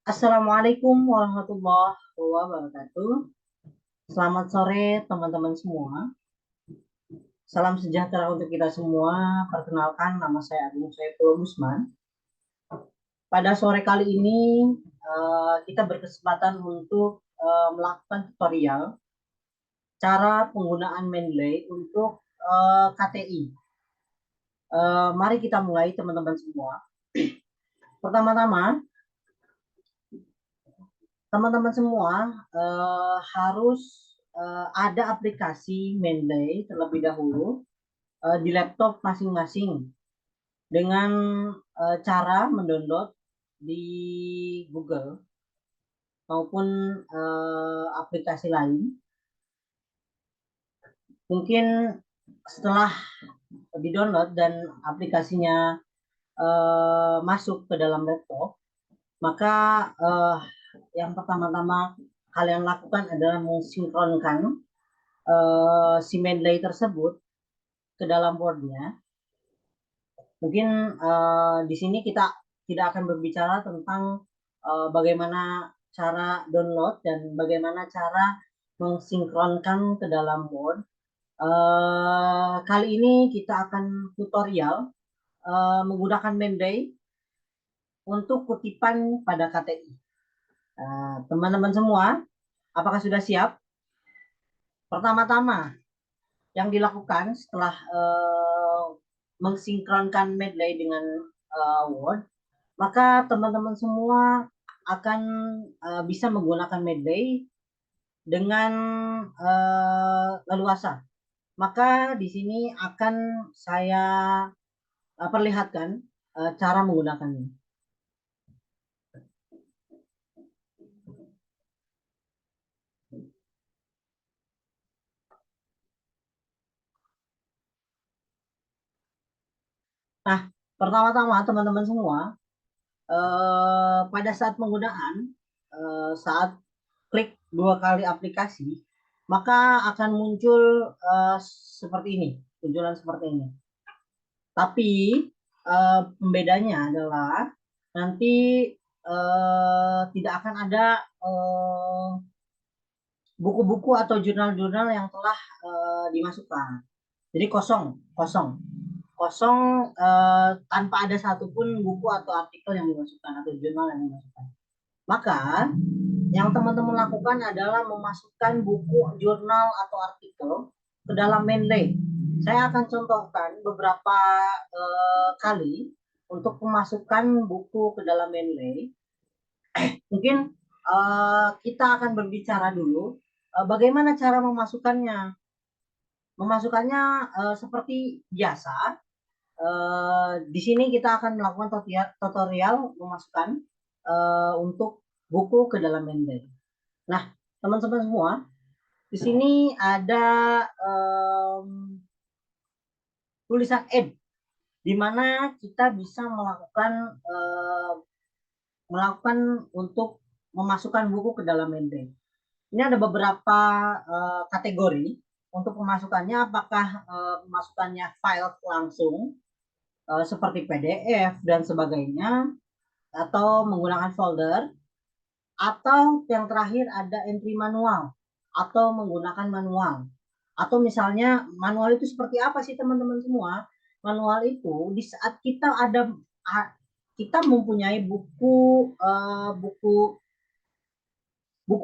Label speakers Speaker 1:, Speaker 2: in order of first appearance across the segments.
Speaker 1: Assalamualaikum warahmatullahi wabarakatuh. Selamat sore teman-teman semua. Salam sejahtera untuk kita semua. Perkenalkan, nama saya Agung Saiful Gusman. Pada sore kali ini kita berkesempatan untuk melakukan tutorial cara penggunaan Mendeley untuk KTI. Mari kita mulai teman-teman semua. Pertama-tama, teman-teman semua harus ada aplikasi Mendeley terlebih dahulu di laptop masing-masing dengan cara mendownload di Google maupun aplikasi lain. Mungkin setelah di-download dan aplikasinya masuk ke dalam laptop, maka yang pertama-tama kalian lakukan adalah mensinkronkan si Mendeley tersebut ke dalam boardnya. Mungkin di sini kita tidak akan berbicara tentang bagaimana cara download dan bagaimana cara mensinkronkan ke dalam board. Kali ini kita akan tutorial menggunakan Mendeley untuk kutipan pada KTI. Teman-teman semua, apakah sudah siap? Pertama-tama yang dilakukan setelah mensinkronkan Mendeley dengan Word, maka teman-teman semua akan bisa menggunakan Mendeley dengan leluasa. Maka di sini akan saya perlihatkan cara menggunakannya. Nah, pertama-tama teman-teman semua, pada saat penggunaan, saat klik dua kali aplikasi, maka akan muncul seperti ini, kunjulan seperti ini. Tapi pembedanya adalah nanti tidak akan ada buku-buku atau jurnal-jurnal yang telah dimasukkan. Jadi kosong, kosong, kosong tanpa ada satupun buku atau artikel yang dimasukkan atau jurnal yang dimasukkan. Maka yang teman-teman lakukan adalah memasukkan buku, jurnal atau artikel ke dalam Mendeley. Saya akan contohkan beberapa kali untuk memasukkan buku ke dalam Mendeley. Mungkin kita akan berbicara dulu bagaimana cara memasukkannya. Memasukkannya seperti biasa. Di sini kita akan melakukan tutorial memasukkan untuk buku ke dalam Mendeley. Nah, teman-teman semua, di sini ada tulisan add, di mana kita bisa melakukan untuk memasukkan buku ke dalam Mendeley. Ini ada beberapa kategori untuk pemasukannya, apakah pemasukannya file langsung seperti PDF dan sebagainya, atau menggunakan folder, atau yang terakhir ada entry manual atau menggunakan manual. Atau misalnya manual itu seperti apa sih teman-teman semua? Manual itu di saat kita mempunyai buku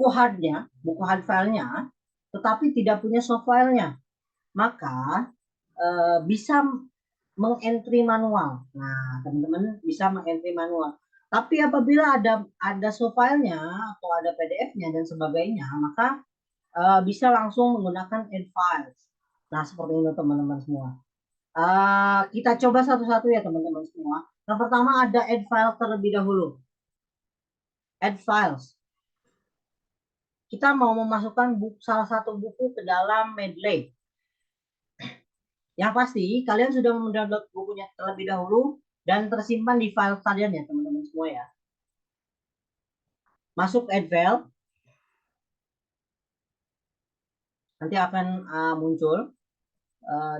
Speaker 1: hardnya, buku hard filenya, tetapi tidak punya soft filenya, maka bisa mengentry manual. Nah, teman-teman bisa mengentry manual. Tapi apabila ada soft filenya atau ada PDF-nya dan sebagainya, maka bisa langsung menggunakan add files. Nah, seperti itu teman-teman semua. Kita coba satu-satu ya teman-teman semua. Yang pertama ada add file terlebih dahulu. Add files. Kita mau memasukkan salah satu buku ke dalam Mendeley. Yang pasti kalian sudah mendownload bukunya terlebih dahulu dan tersimpan di file kalian ya teman-teman semua ya. Masuk add file. Nanti akan muncul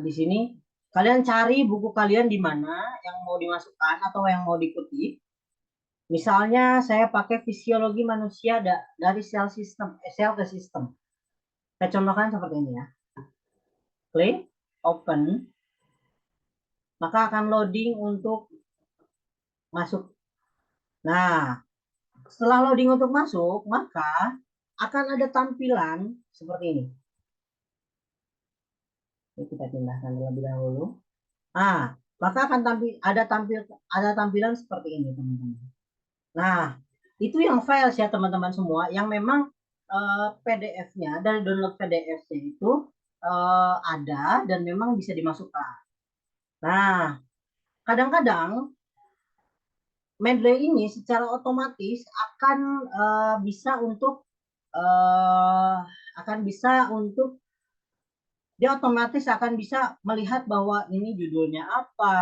Speaker 1: di sini. Kalian cari buku kalian di mana yang mau dimasukkan atau yang mau dikutip. Misalnya saya pakai fisiologi manusia dari sel ke sistem. Saya contohkan seperti ini ya. Klik, open, maka akan loading untuk masuk. Nah, setelah loading untuk masuk, maka akan ada tampilan seperti ini. Ini kita pindahkan terlebih dahulu. Nah, maka akan ada tampilan seperti ini, teman-teman. Nah, itu yang files ya, teman-teman semua, yang memang PDF-nya dari download PDF-nya itu ada dan memang bisa dimasukkan. Nah, kadang-kadang Mendeley ini secara otomatis akan bisa untuk eh, akan bisa untuk dia otomatis akan bisa melihat bahwa ini judulnya apa,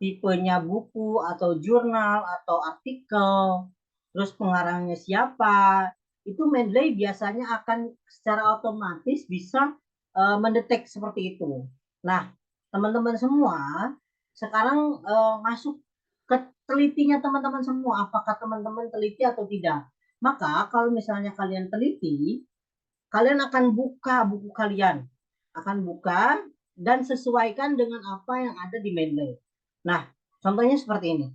Speaker 1: tipenya buku atau jurnal atau artikel, terus pengarangnya siapa. Itu Mendeley biasanya akan secara otomatis bisa mendetek seperti itu. Nah, teman-teman semua sekarang masuk ke telitinya teman-teman semua. Apakah teman-teman teliti atau tidak? Maka kalau misalnya kalian teliti, kalian akan buka buku kalian, akan buka dan sesuaikan dengan apa yang ada di Mendeley. Nah, contohnya seperti ini.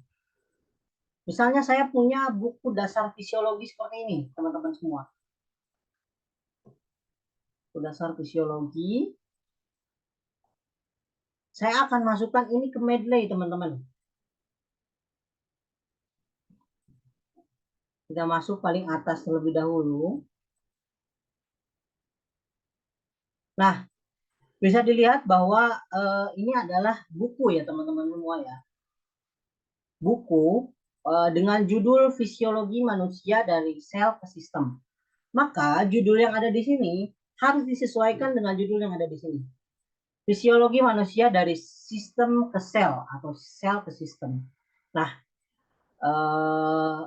Speaker 1: Misalnya saya punya buku dasar fisiologi seperti ini, teman-teman semua. Buku dasar fisiologi. Saya akan masukkan ini ke Mendeley, teman-teman. Kita masuk paling atas terlebih dahulu. Nah, bisa dilihat bahwa ini adalah buku ya, teman-teman semua ya. Buku dengan judul Fisiologi Manusia dari Sel ke Sistem. Maka judul yang ada di sini harus disesuaikan dengan judul yang ada di sini. Fisiologi manusia dari sistem ke sel atau sel ke sistem. Nah, eh,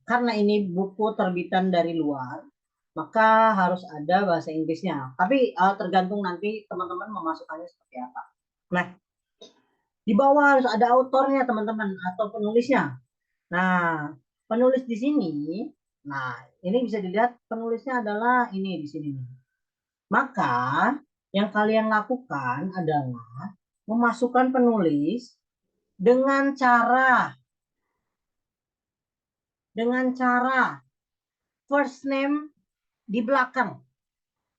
Speaker 1: karena ini buku terbitan dari luar, maka harus ada bahasa Inggrisnya. Tapi tergantung nanti teman-teman memasukkannya seperti apa. Nah, di bawah harus ada autornya teman-teman atau penulisnya. Nah, penulis di sini, nah ini bisa dilihat penulisnya adalah ini di sini. Maka yang kalian lakukan adalah memasukkan penulis dengan cara first name di belakang.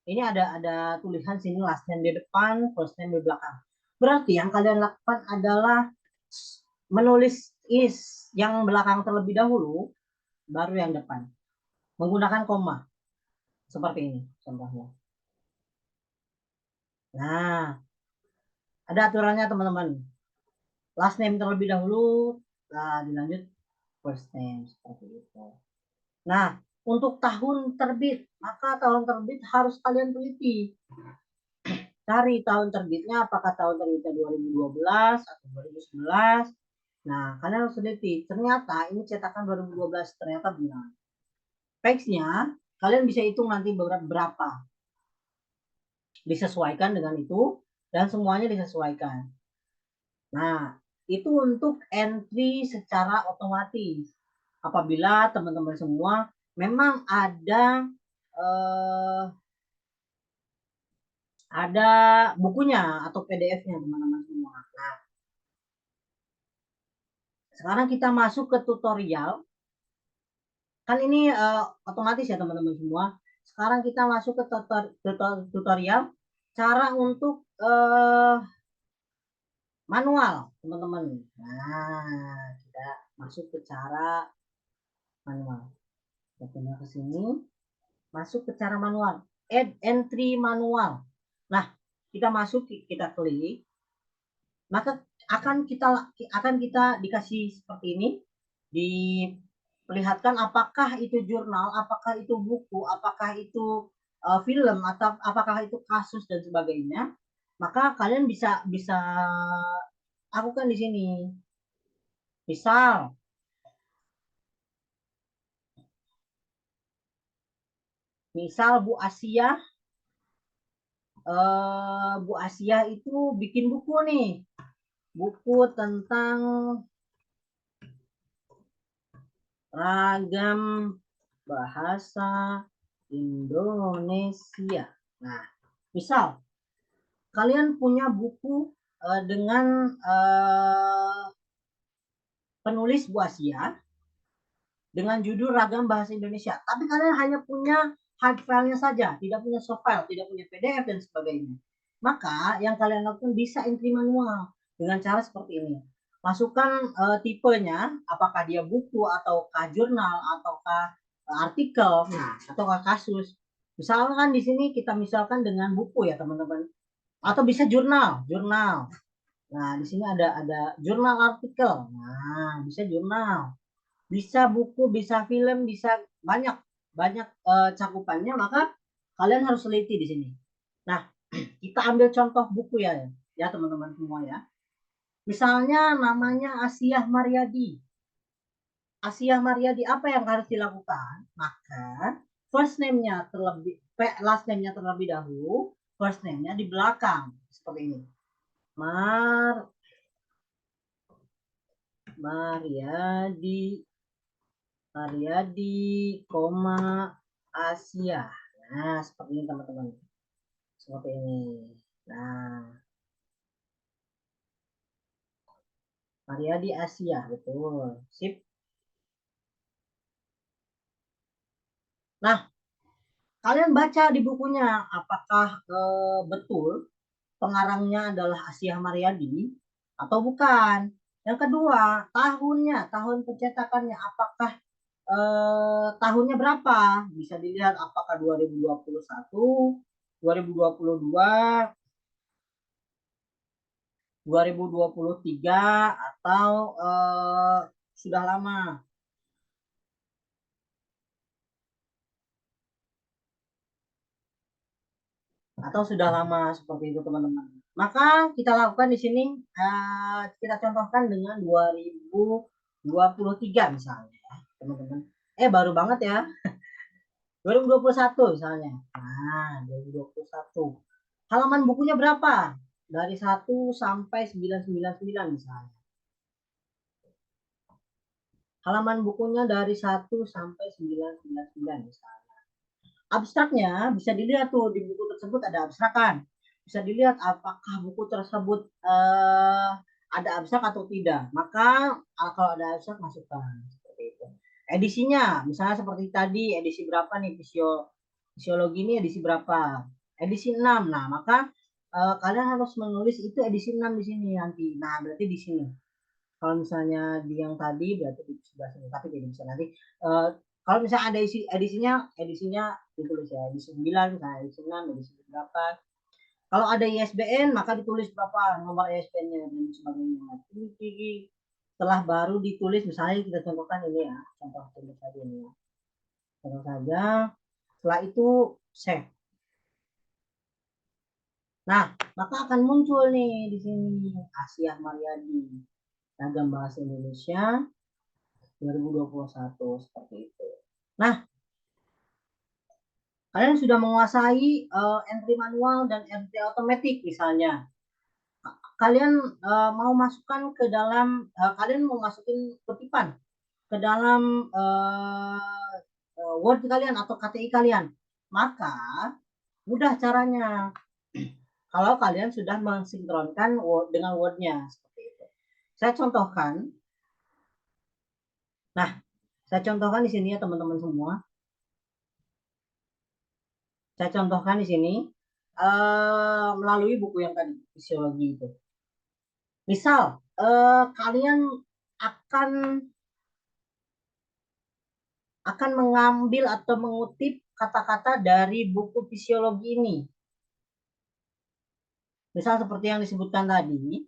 Speaker 1: Ini ada tulisan sini last name di depan, first name di belakang. Berarti yang kalian lakukan adalah menulis is yang belakang terlebih dahulu, baru yang depan. Menggunakan koma. Seperti ini contohnya. Nah, ada aturannya teman-teman. Last name terlebih dahulu, nah, dilanjut first name seperti itu. Nah, untuk tahun terbit, maka tahun terbit harus kalian teliti. Cari tahun terbitnya, apakah tahun terbitnya 2012 atau 2011. Nah, kalian harus teliti. Ternyata ini cetakan 2012, ternyata benar. Page-nya, kalian bisa hitung nanti berapa. Disesuaikan dengan itu, dan semuanya disesuaikan. Nah, itu untuk entry secara otomatis. Apabila teman-teman semua memang eh, ada bukunya atau PDF-nya teman-teman semua. Nah, sekarang kita masuk ke tutorial. Kan ini otomatis ya teman-teman semua. Sekarang kita masuk ke tutorial cara untuk manual, teman-teman. Nah, kita masuk ke cara manual. Kita ke sini, masuk ke cara manual. Add entry manual. Nah, kita masuk, kita klik, maka akan kita dikasih seperti ini, diperlihatkan apakah itu jurnal, apakah itu buku, apakah itu film, atau apakah itu kasus dan sebagainya. Maka kalian bisa bisa lakukan di sini. Misal Bu Asia itu bikin buku nih, buku tentang Ragam bahasa Indonesia. Nah, misal kalian punya buku dengan penulis Bu Asia dengan judul Ragam Bahasa Indonesia. Tapi kalian hanya punya hard file-nya saja, tidak punya soft file, tidak punya PDF dan sebagainya. Maka yang kalian lakukan bisa entry manual dengan cara seperti ini. Masukkan tipenya, apakah dia buku ataukah jurnal ataukah artikel, nah, ataukah kasus. Misalkan di sini kita misalkan dengan buku ya teman-teman, atau bisa jurnal, jurnal. Nah di sini ada jurnal artikel, nah bisa jurnal, bisa buku, bisa film, bisa banyak banyak cakupannya. Maka kalian harus teliti di sini. Nah, kita ambil contoh buku ya, ya teman-teman semua ya. Misalnya namanya Asiah Maryadi. Asiah Maryadi, apa yang harus dilakukan? Maka first name-nya terlebih, last name-nya terlebih dahulu, first name-nya di belakang seperti ini. Maryadi Haryadi, Asia. Nah, seperti ini teman-teman. Seperti ini. Nah, Haryadi Asia, betul. Sip. Nah, kalian baca di bukunya, apakah betul pengarangnya adalah Asia Maryadi atau bukan? Yang kedua, tahun pencetakannya, apakah tahunnya berapa? Bisa dilihat apakah 2021, 2022, 2023 atau sudah lama. Atau sudah lama seperti itu teman-teman. Maka kita lakukan di sini, kita contohkan dengan 2023 misalnya ya teman-teman. Baru banget ya. 2021 misalnya. Nah, 2021. Halaman bukunya berapa? Dari 1 sampai 999 misalnya. Halaman bukunya dari 1 sampai 999 misalnya. Abstraknya bisa dilihat tuh di buku tersebut ada abstrakan. Bisa dilihat apakah buku tersebut ada abstrak atau tidak. Maka kalau ada abstrak masukkan seperti itu. Edisinya misalnya seperti tadi, edisi berapa nih fisiologi ini edisi berapa? Edisi 6. Nah, maka kalian harus menulis itu edisi 6 di sini nanti. Nah, berarti di sini. Kalau misalnya di yang tadi berarti di sebelah sini, tapi tidak bisa nanti. Kalau misalnya ada edisinya ditulis ya, edisi 9, misalnya edisi 6, edisi berapa. Kalau ada ISBN maka ditulis berapa nomor ISBN-nya dan sebagainya. Setelah baru ditulis, misalnya kita contohkan ini ya, contoh saja ini ya. Contoh saja. Setelah itu save. Nah, maka akan muncul nih di sini Asia Maryadi, Ragam Bahasa Indonesia 2021 seperti itu. Nah, kalian sudah menguasai entry manual dan entry otomatis misalnya. Kalian mau masukkan ke dalam, kalian mau masukin kutipan ke dalam Word kalian atau KTI kalian. Maka mudah caranya. Kalau kalian sudah mensinkronkan Word dengan Word-nya seperti itu. Saya contohkan. Nah, saya contohkan di sini ya teman-teman semua. Saya contohkan di sini melalui buku yang tadi, fisiologi itu. Misal, kalian akan mengambil atau mengutip kata-kata dari buku fisiologi ini. Misal seperti yang disebutkan tadi.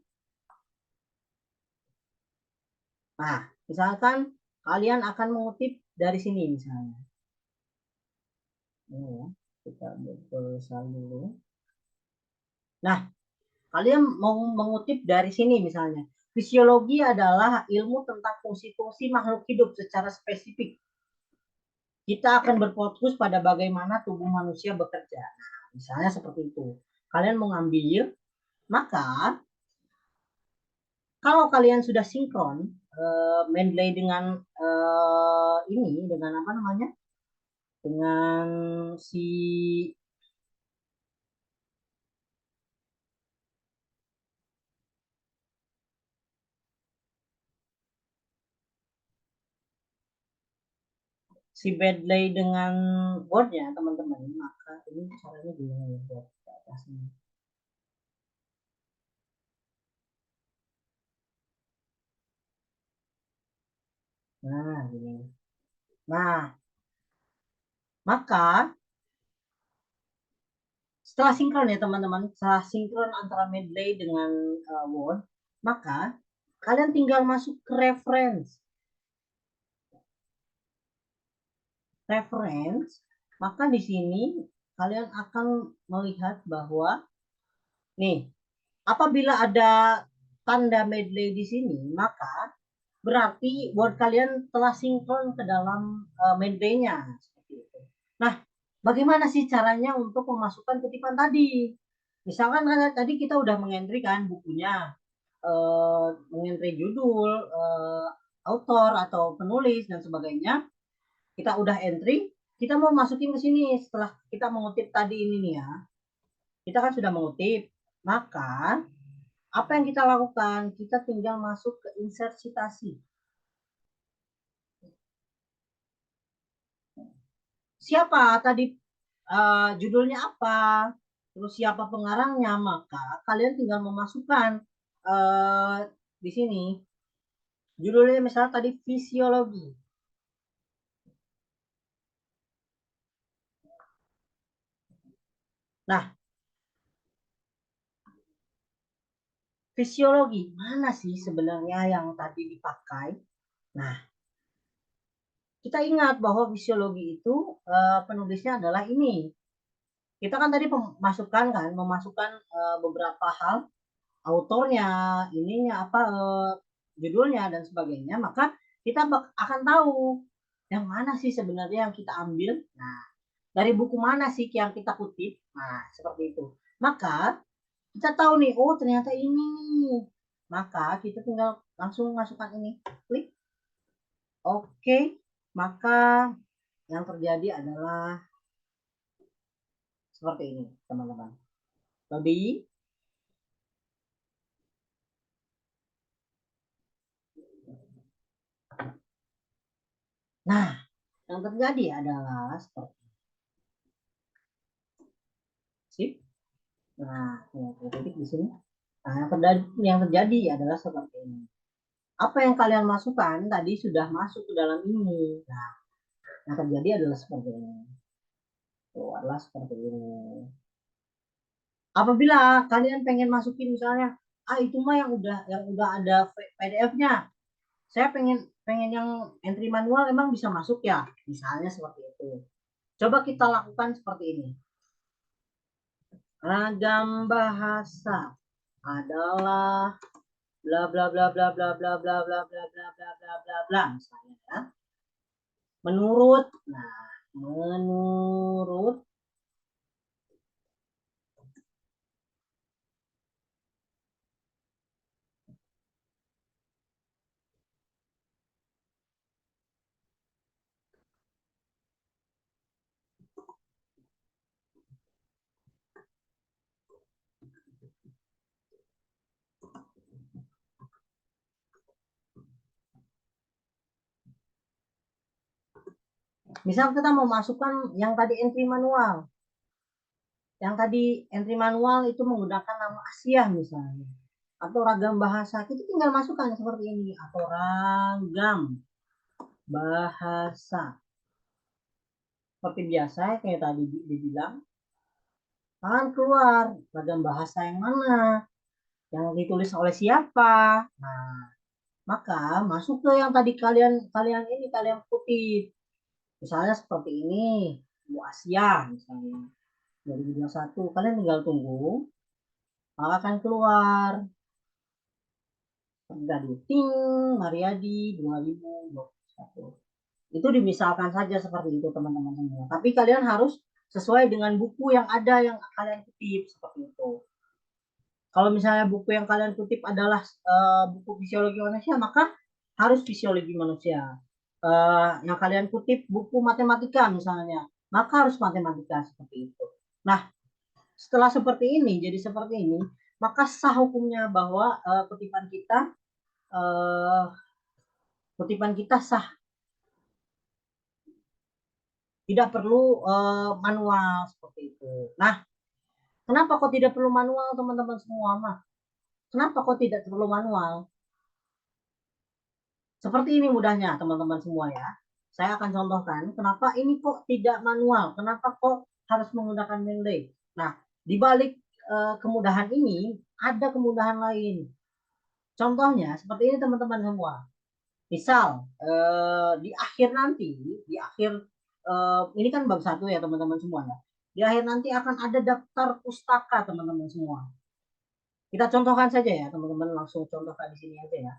Speaker 1: Nah, misalkan kalian akan mengutip dari sini misalnya. Ini ya, kita tulisan dulu. Nah, kalian mau mengutip dari sini misalnya. Fisiologi adalah ilmu tentang fungsi-fungsi makhluk hidup secara spesifik. Kita akan berfokus pada bagaimana tubuh manusia bekerja. Nah, misalnya seperti itu. Kalian mau ngambil, maka kalau kalian sudah sinkron, Medley dengan ini dengan apa namanya? Dengan si Medley dengan boardnya teman-teman, maka ini caranya gimana ya buat ke atasnya. Nah, gini. Nah, maka setelah sinkron ya teman-teman, setelah sinkron antara medley dengan word, maka kalian tinggal masuk ke reference, maka di sini kalian akan melihat bahwa nih, apabila ada tanda medley di sini, maka berarti word kalian telah sinkron ke dalam medley-nya. Nah, bagaimana sih caranya untuk memasukkan kutipan tadi? Misalkan kan tadi kita udah mengentry kan bukunya, mengentry judul, author atau penulis dan sebagainya. Kita udah entry, kita mau masukin ke sini setelah kita mengutip tadi ini nih ya. Kita kan sudah mengutip, maka apa yang kita lakukan? Kita tinggal masuk ke insert citasi. Siapa tadi judulnya apa, terus siapa pengarangnya, maka kalian tinggal memasukkan uh, di sini judulnya misalnya tadi fisiologi. Nah, fisiologi mana sih sebenarnya yang tadi dipakai? Nah, kita ingat bahwa fisiologi itu penulisnya adalah ini. Kita kan tadi memasukkan beberapa hal, autornya, ininya apa, judulnya dan sebagainya, maka kita akan tahu yang mana sih sebenarnya yang kita ambil. Nah, dari buku mana sih yang kita kutip. Nah, seperti itu. Maka kita tahu nih, oh ternyata ini. Maka kita tinggal langsung masukkan ini. Klik. Oke. Maka yang terjadi adalah seperti ini, teman-teman. Lebih. Nah, yang terjadi adalah seperti sip. Nah, titik di sini. Nah, yang terjadi adalah seperti ini. Apa yang kalian masukkan tadi sudah masuk ke dalam ini. Nah, yang terjadi adalah seperti ini. Keluarlah seperti ini. Apabila kalian pengen masukin misalnya, itu mah yang udah ada PDF-nya. Saya pengen pengen yang entry manual emang bisa masuk ya. Misalnya seperti itu. Coba kita lakukan seperti ini. Ragam bahasa adalah bla bla bla bla bla bla bla bla bla bla bla bla bla bla misalnya ya. Menurut misal kita mau masukkan yang tadi entry manual. Yang tadi entry manual itu menggunakan nama Asia misalnya. Atau ragam bahasa. Kita tinggal masukkan seperti ini. Atau ragam bahasa. Seperti biasa kayak tadi dibilang. Akan keluar ragam bahasa yang mana. Yang ditulis oleh siapa. Nah, maka masuk ke yang tadi kalian kutip. Misalnya seperti ini. Bu Asia misalnya. 2021. Kalian tinggal tunggu. Maka akan keluar terjadi ting Mariadi 2021. Itu dimisalkan saja seperti itu teman-teman semua. Tapi kalian harus sesuai dengan buku yang ada yang kalian kutip seperti itu. Kalau misalnya buku yang kalian kutip adalah buku fisiologi manusia, maka harus fisiologi manusia. Yang kalian kutip buku matematika misalnya, maka harus matematika seperti itu. Nah, setelah seperti ini, jadi seperti ini, maka sah hukumnya bahwa uh, kutipan kita sah, tidak perlu manual seperti itu. Nah, kenapa kok tidak perlu manual teman-teman semua mah? Kenapa kok tidak perlu manual? Seperti ini mudahnya teman-teman semua ya. Saya akan contohkan kenapa ini kok tidak manual, kenapa kok harus menggunakan Mendeley. Nah, di balik kemudahan ini ada kemudahan lain. Contohnya seperti ini teman-teman semua. Misal di akhir nanti, di akhir ini kan bab 1 ya teman-teman semua ya. Di akhir nanti akan ada daftar pustaka teman-teman semua. Kita contohkan saja ya teman-teman, langsung contohkan di sini aja ya.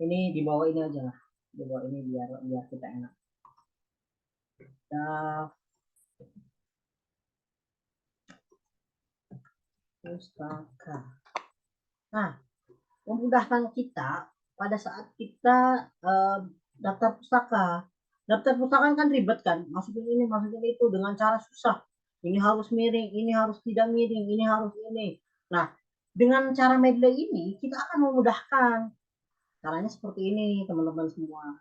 Speaker 1: Ini di bawah ini aja lah, di bawah ini biar biar kita enak. Pustaka. Nah, memudahkan kita pada saat kita daftar pustaka. Daftar pustaka kan ribet kan, masukin ini masukin itu dengan cara susah. Ini harus miring, ini harus tidak miring, ini harus ini. Nah, dengan cara Mendeley ini kita akan memudahkan. Caranya seperti ini teman-teman semua.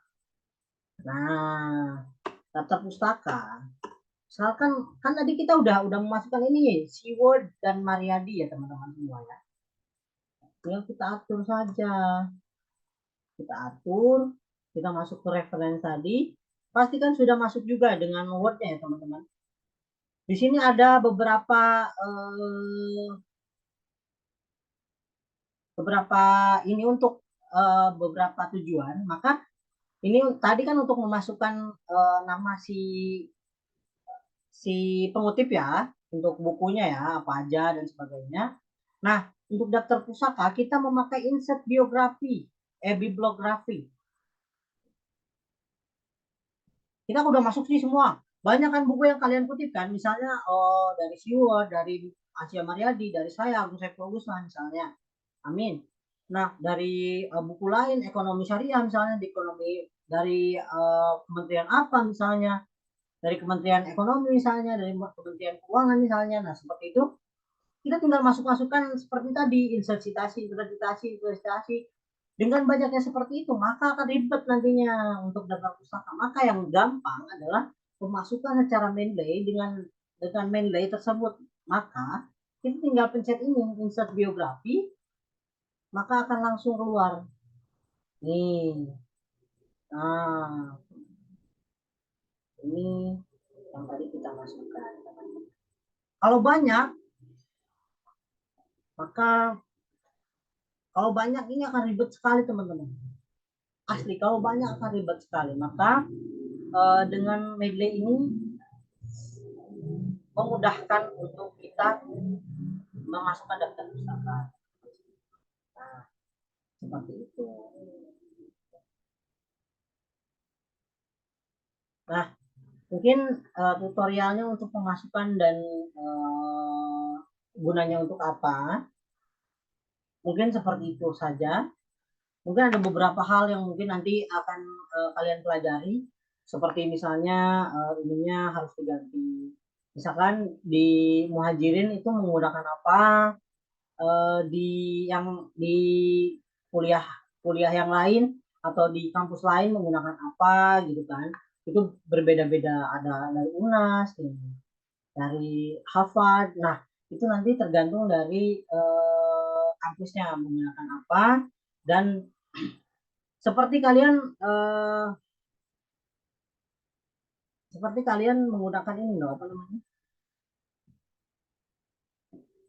Speaker 1: Nah, daftar pustaka. Misalkan kan tadi kita udah memasukkan ini Seaward dan Mariadi ya teman-teman semua ya. Tinggal kita atur saja. Kita atur, kita masuk ke referensi tadi. Pastikan sudah masuk juga dengan Word-nya ya teman-teman. Di sini ada beberapa ini untuk beberapa tujuan. Maka ini tadi kan untuk memasukkan nama si pengutip ya, untuk bukunya ya, apa aja dan sebagainya. Nah, untuk daftar pusaka kita memakai insert biografi, bibliografi. Kita udah masuk sih semua. Banyak kan buku yang kalian kutip kan, misalnya dari Siwa, dari Asia Mariadi, dari saya Agus Saiful misalnya. Amin. Nah, dari buku lain ekonomi syariah misalnya, di ekonomi dari kementerian apa misalnya, dari Kementerian Ekonomi misalnya, dari Kementerian Keuangan misalnya. Nah, seperti itu kita tinggal masuk-masukkan seperti tadi, insertasi. Dengan banyaknya seperti itu, maka akan ribet nantinya untuk daftar pustaka. Maka yang gampang adalah pemasukan secara Mendeley dengan Mendeley tersebut. Maka kita tinggal pencet ini, insert biografi, maka akan langsung keluar. Nih, nah ini yang tadi kita masukkan. Kalau banyak, maka kalau banyak ini akan ribet sekali teman-teman. Asli, kalau banyak akan ribet sekali. Maka dengan Mendeley ini memudahkan untuk kita memasukkan daftar pustaka. Nah, seperti itu. Nah, mungkin tutorialnya untuk pemasukan dan gunanya untuk apa, mungkin seperti itu saja. Mungkin ada beberapa hal yang mungkin nanti akan kalian pelajari, seperti misalnya ininya harus diganti. Misalkan di Muhajirin itu menggunakan apa, di di kuliah kuliah yang lain atau di kampus lain menggunakan apa gitu kan. Itu berbeda-beda, ada dari UNAS, dari Harvard. Nah, itu nanti tergantung dari kampusnya menggunakan apa. Dan seperti kalian menggunakan ini loh, apa namanya?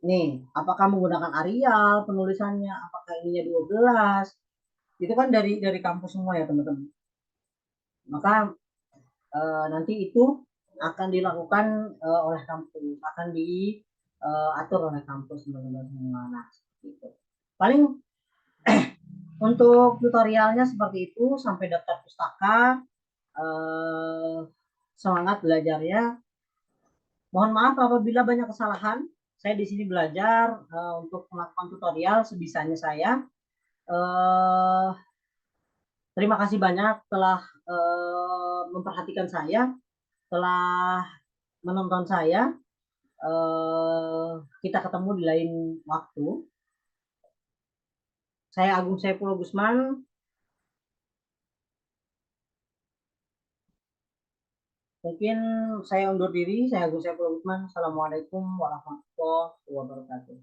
Speaker 1: Nih, apakah menggunakan Arial penulisannya, apakah ininya 12? Itu kan dari kampus semua ya, teman-teman. Maka nanti itu akan dilakukan oleh kampus, akan diatur oleh kampus, teman-teman semua. Nah, seperti itu. Paling untuk tutorialnya seperti itu, sampai daftar pustaka. Semangat belajarnya. Mohon maaf apabila banyak kesalahan. Saya di sini belajar untuk melakukan tutorial sebisanya saya. Terima kasih banyak telah memperhatikan saya, telah menonton saya. Kita ketemu di lain waktu. Saya Agung Saifullah Gusman. Mungkin saya undur diri. Saya Agung Saifullah Gusman. Assalamualaikum warahmatullahi wabarakatuh.